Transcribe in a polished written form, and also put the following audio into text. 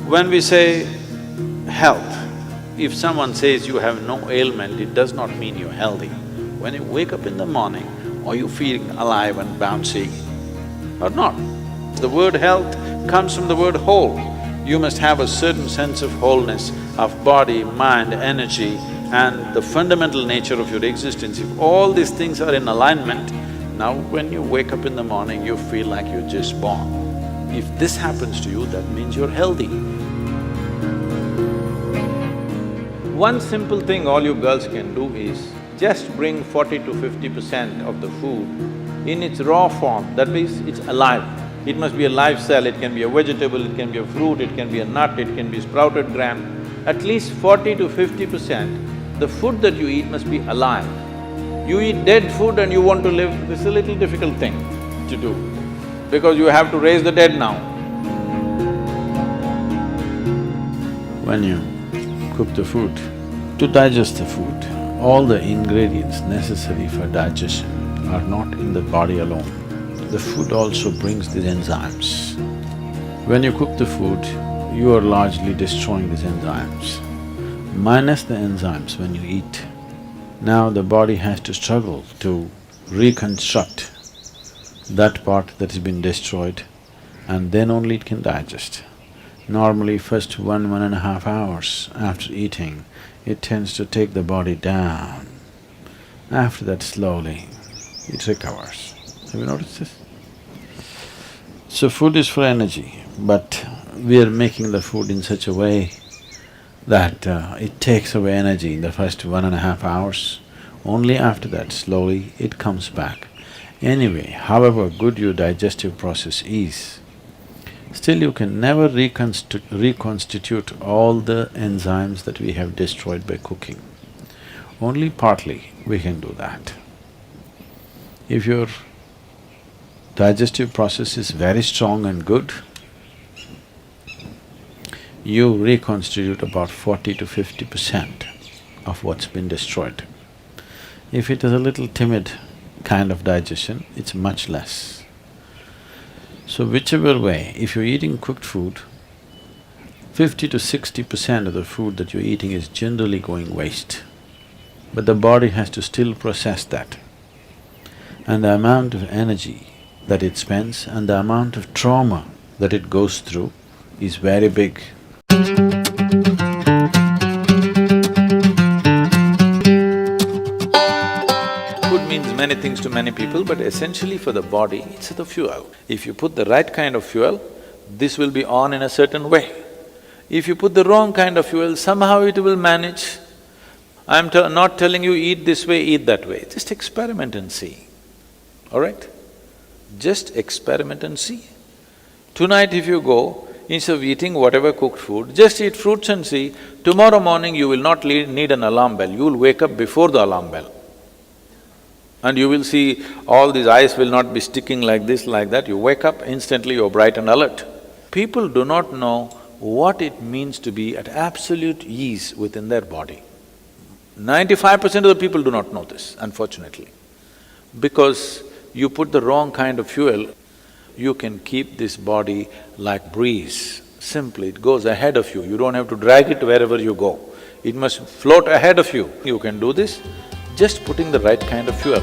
When we say health, if someone says you have no ailment, it does not mean you're healthy. When you wake up in the morning, are you feeling alive and bouncy or not? The word health comes from the word whole. You must have a certain sense of wholeness of body, mind, energy and the fundamental nature of your existence. If all these things are in alignment, now when you wake up in the morning, you feel like you're just born. If this happens to you, that means you're healthy. One simple thing all you girls can do is just bring 40 to 50% of the food in its raw form, that means it's alive. It must be a live cell, it can be a vegetable, it can be a fruit, it can be a nut, it can be sprouted gram. At least 40 to 50%, the food that you eat must be alive. You eat dead food and you want to live, this is a little difficult thing to do, because you have to raise the dead now. When you cook the food, to digest the food, all the ingredients necessary for digestion are not in the body alone. The food also brings these enzymes. When you cook the food, you are largely destroying these enzymes. Minus the enzymes when you eat, now the body has to struggle to reconstruct that part that has been destroyed and then only it can digest. Normally first 1.5 hours after eating, it tends to take the body down. After that slowly, it recovers. Have you noticed this? So food is for energy, but we are making the food in such a way that it takes away energy in the first 1.5 hours. Only after that, slowly, it comes back. Anyway, however good your digestive process is, still you can never reconstitute all the enzymes that we have destroyed by cooking. Only partly we can do that. If your digestive process is very strong and good, you reconstitute about 40 to 50% of what's been destroyed. If it is a little timid kind of digestion, it's much less. So whichever way, if you're eating cooked food, 50 to 60% of the food that you're eating is generally going waste. But the body has to still process that. And the amount of energy that it spends and the amount of trauma that it goes through is very big. Food means many things to many people, but essentially for the body, it's the fuel. If you put the right kind of fuel, this will be on in a certain way. If you put the wrong kind of fuel, somehow it will manage. I'm not telling you eat this way, eat that way, just experiment and see, all right? Just experiment and see. Tonight if you go, instead of eating whatever cooked food, just eat fruits and see, tomorrow morning you will not need an alarm bell, you will wake up before the alarm bell. And you will see all these eyes will not be sticking like this, like that, you wake up, instantly you're bright and alert. People do not know what it means to be at absolute ease within their body. 95% of the people do not know this, unfortunately. Because you put the wrong kind of fuel, you can keep this body like breeze. Simply, it goes ahead of you, you don't have to drag it wherever you go. It must float ahead of you. You can do this just putting the right kind of fuel.